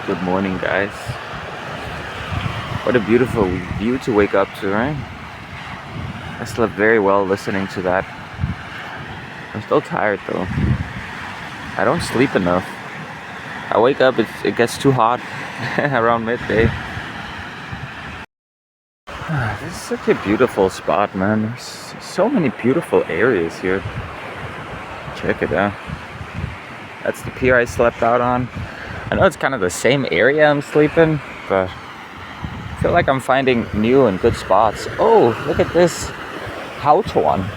Good morning, guys. What a beautiful view to wake up to, right? I slept very well listening to that. I'm still tired though. I don't sleep enough. I wake up, it gets too hot around midday. This is such a beautiful spot, man. There's so many beautiful areas here. Check it out. That's the pier I slept out on. I know it's kind of the same area I'm sleeping, but I feel like I'm finding new and good spots. Oh, look at this hout one.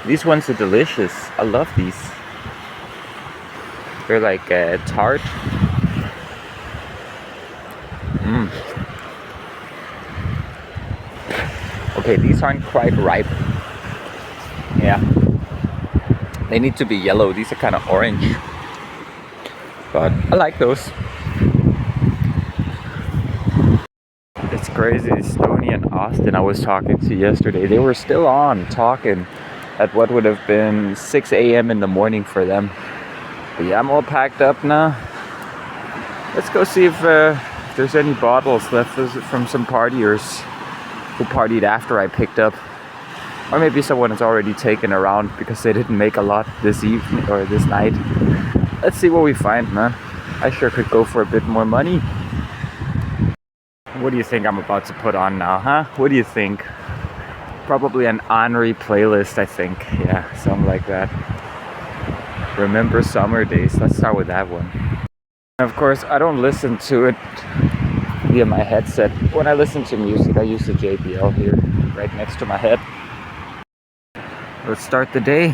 These ones are delicious. I love these. They're like tart. Okay, these aren't quite ripe. Yeah. They need to be yellow. These are kind of orange. But I like those. It's crazy. Stoney and Austin I was talking to yesterday, they were still on talking at what would have been 6 a.m. in the morning for them. But yeah, I'm all packed up now. Let's go see if there's any bottles left from some partiers who partied after I picked up. Or maybe someone has already taken around because they didn't make a lot this evening or this night. Let's see what we find, man. I sure could go for a bit more money. What do you think I'm about to put on now, huh? What do you think? Probably an Henri playlist, I think. Yeah, something like that. Remember Summer Days. Let's start with that one. And of course, I don't listen to it via my headset. When I listen to music, I use the JBL here, right next to my head. Let's start the day.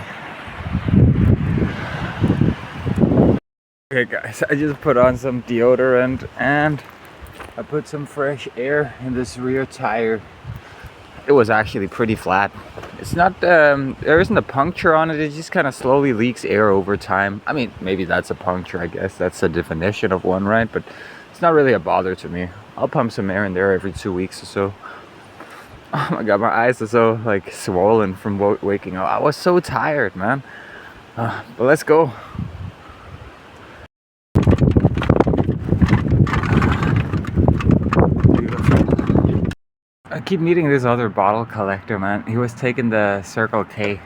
Okay guys, I just put on some deodorant and I put some fresh air in this rear tire. It was actually pretty flat. It's not, there isn't a puncture on it, it just kind of slowly leaks air over time. I mean, maybe that's a puncture, I guess. That's the definition of one, right? But it's not really a bother to me. I'll pump some air in there every 2 weeks or so. Oh my god, my eyes are so like swollen from waking up. I was so tired, man. But let's go. Beautiful. I keep meeting this other bottle collector, man. He was taking the Circle K,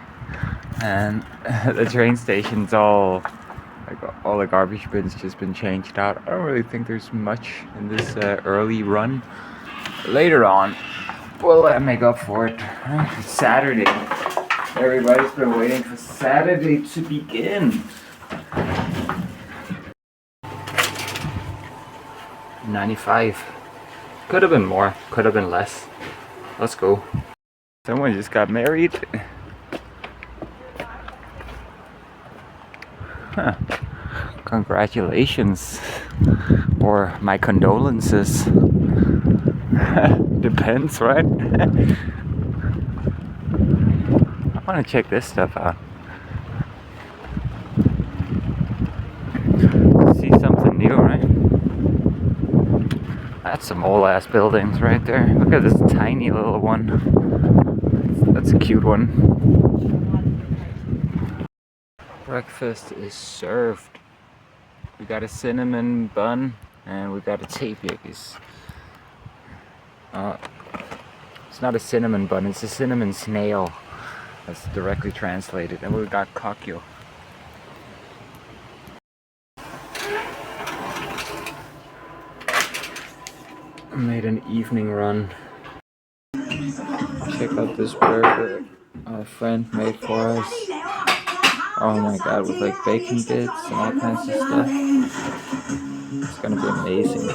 and the train station's all the garbage bins just been changed out. I don't really think there's much in this early run. Later on, we'll make up for it. It's Saturday. Everybody's been waiting for Saturday to begin. 95. Could have been more, could have been less. Let's go. Someone just got married. Huh. Congratulations. Or my condolences. Depends, right? I want to check this stuff out. See something new, right? That's some old ass buildings right there. Look at this tiny little one. That's a cute one. Breakfast is served. We got a cinnamon bun and we got a tapioca. It's not a cinnamon bun, it's a cinnamon snail. That's directly translated. And we got kakyo. Made an evening run. Check out this burger our friend made for us. Oh my god, with like bacon bits and all kinds of stuff. It's gonna be amazing.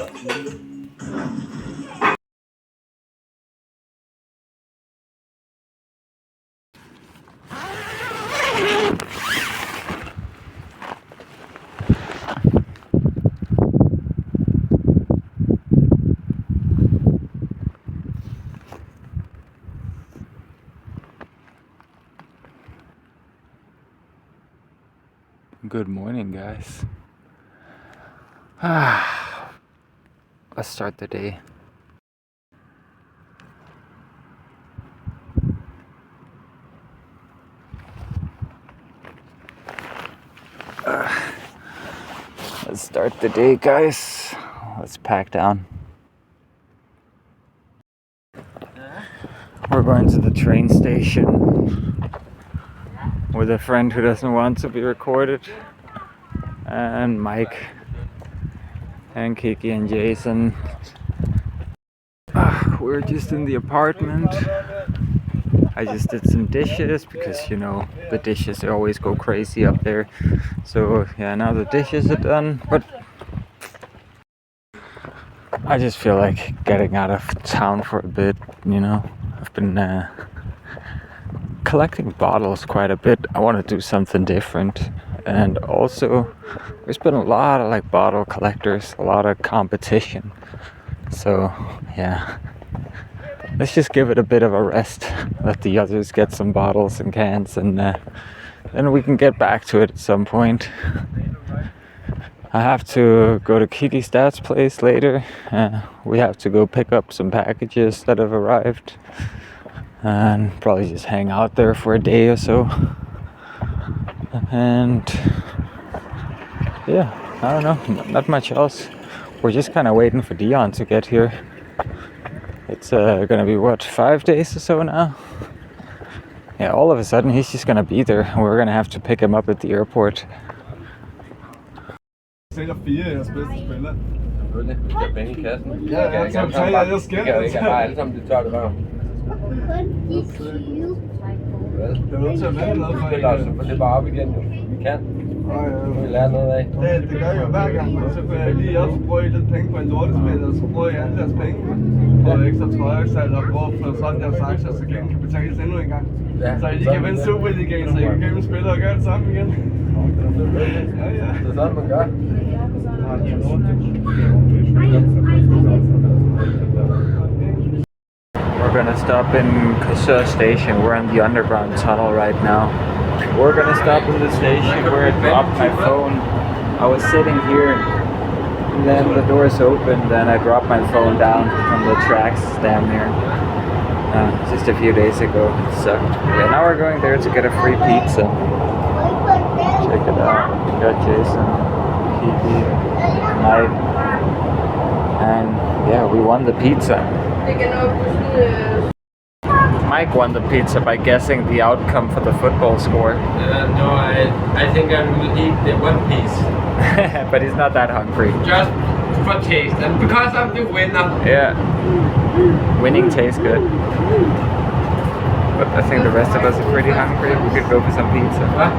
Good morning, guys. Let's start the day. Let's start the day, guys. let's pack down. We're going to the train station with a friend who doesn't want to be recorded, and Mike and Kiki and Jason. We're just in the apartment. I just did some dishes because, you know, the dishes they always go crazy up there. So yeah, now the dishes are done, but I just feel like getting out of town for a bit, you know. I've been collecting bottles quite a bit. I want to do something different. And also, there's been a lot of like bottle collectors, a lot of competition. So yeah, let's just give it a bit of a rest. Let the others get some bottles and cans, and then we can get back to it at some point. I have to go to Kiki's dad's place later. We have to go pick up some packages that have arrived and probably just hang out there for a day or so. And yeah, I don't know, not much else. We're just kind of waiting for Dion to get here. It's gonna be what, 5 days or so now? Yeah, all of a sudden he's just gonna be there. We're gonna have to pick him up at the airport. Sikkert 4 af jeres bedste spillere. Selvfølgelig. Vi skal have penge i kassen. Ja, jeg skal tage jer skæld. Vi kan jo ikke have bare alle sammen det tørt røv. Det er nødt til at vende noget for spiller os selvfølgelig bare op igen, jo. Vi kan. Vi lærer noget af. Det gør jeg jo hver gang, men så får jeg lige op, så bruger I lidt penge på en lortespil, og så bruger I alle deres penge på ekstra trøjesalg og bruger for sådan deres aktier, så gælden kan betales endnu en gang. Så I kan vinde Superligaen, så I kan købe en spiller og gøre det samme igen. Ja, ja. Det er sådan, man gør. We're gonna stop in Korsør station. We're on the underground tunnel right now. We're gonna stop in the station where I dropped my phone. I was sitting here, and then the doors opened, and I dropped my phone down from the tracks down there just a few days ago. It sucked. Yeah, now we're going there to get a free pizza. Check it out. We got Jason, Kiki, Mike, and yeah, we won the pizza. Mike won the pizza by guessing the outcome for the football score. No, I think I will eat the one piece. But he's not that hungry. Just for taste, and because I'm the winner. Yeah. Winning tastes good. But I think the rest of us are pretty hungry. We could go for some pizza. What?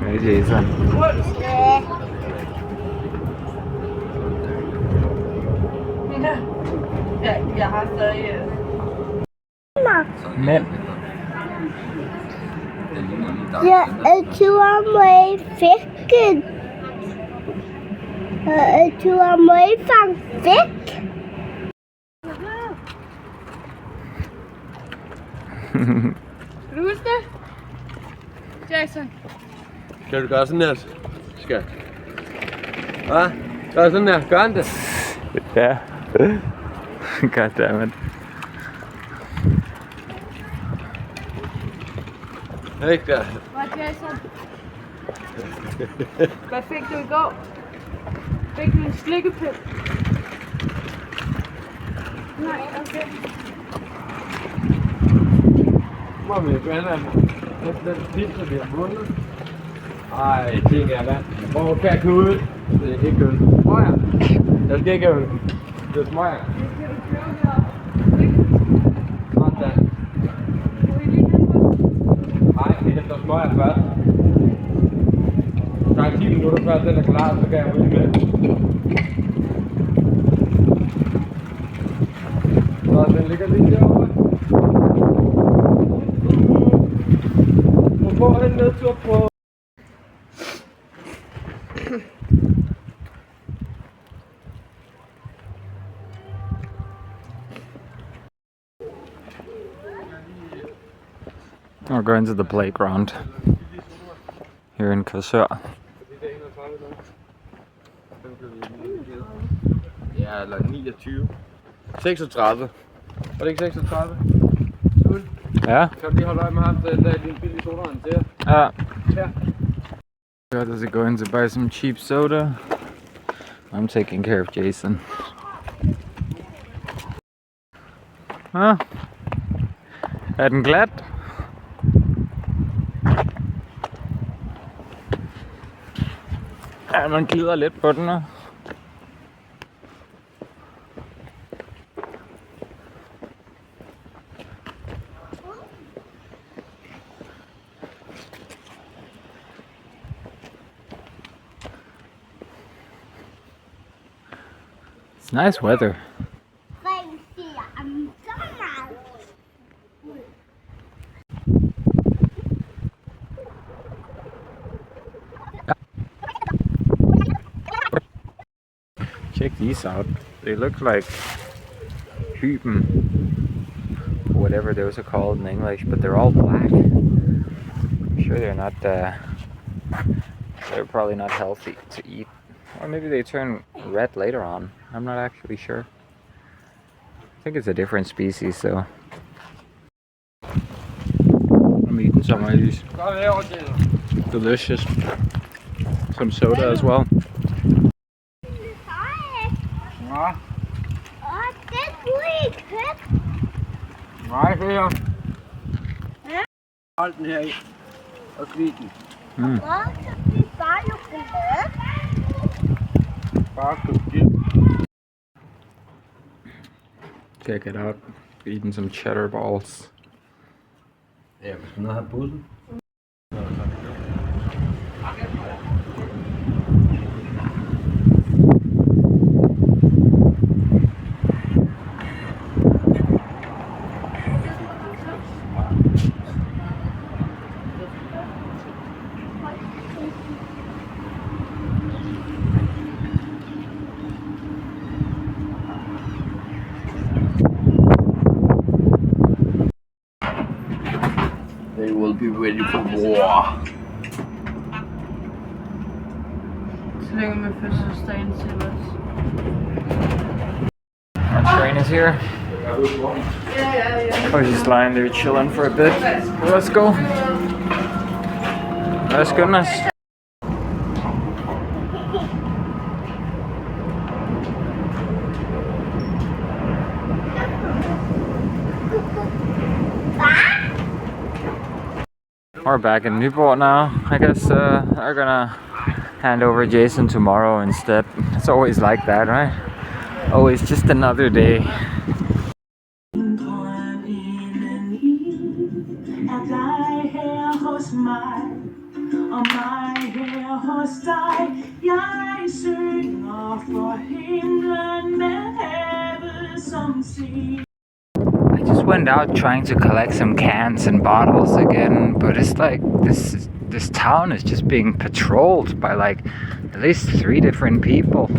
Hey Jason. Jeg har stadig... Men Jeg tror mig fisken. Jeg tror mig fang fisk. Skal du huske det? Jason. Skal du gøre sådan her? Skal. Hvad? Gør sådan her. Gør han det? yeah. God damn it. Ikke der. Hvad, Jason? Hvad fik du i går? Fik du en slikkepind? Nej, okay. Må vi venner. Den pizza vi har vundet. Ej, ting er vand. Hvor kan jeg købe ud? Det er ikke øl. Smøger. Jeg skal ikke øl. Det er smøger. Sådan der. Nej, det er smøger først. Der er 10 minutter før den er klar, så kan jeg ryge med. Den ligger lige derovre. Du får en nedtur på... We're going to the playground here in Korsør. Ja, eller 29. 36. Var det ikke 36? Yeah? Kan du lige holde øje med ham, der er din billige sodavand til? Yeah. Ja. God, does it go in to buy some cheap soda? I'm taking care of Jason. Ah. Er den glat? Ja, man glider lidt på den nu. It's nice weather. Check these out. They look like hyben, whatever those are called in English, but they're all black. I'm sure they're not. They're probably not healthy to eat, or maybe they turn red later on. I'm not actually sure. I think it's a different species, so. I'm eating some of these. Delicious. Some soda as well. Nej, her. Hold den her i. Og kvid den. Bare Check it out. Eating some cheddar balls. Ja, hvis du har bussen. They will be ready for war. Tillykke med fødselsdagen til os. Our train is here. I was just lying there chilling for a bit. Let's go. Let's goodness. We're back in Nyborg now. I guess they're gonna hand over Jason tomorrow instead. It's always like that, right? Always just another day. I just went out trying to collect some cans and bottles again, but it's like this town is just being patrolled by like at least 3 different people.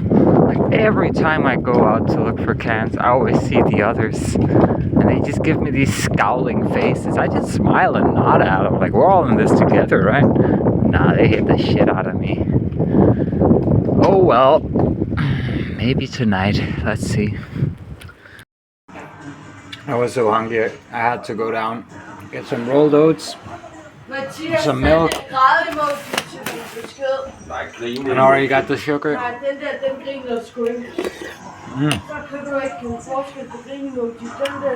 Like every time I go out to look for cans, I always see the others, and they just give me these scowling faces. I just smile and nod at them, like we're all in this together, right? Nah, they hit the shit out of me. Oh well, maybe tonight. Let's see. I was so hungry, I had to go down, get some rolled oats, some milk, and already got the sugar.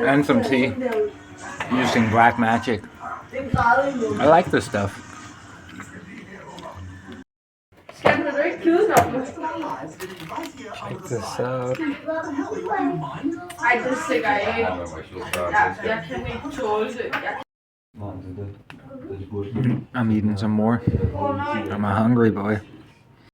And some tea, using black magic. I like this stuff. Check this out. Ej, det stikker jeg ikke. Jeg kan ikke tåle det. I'm eating some more. I'm a hungry boy.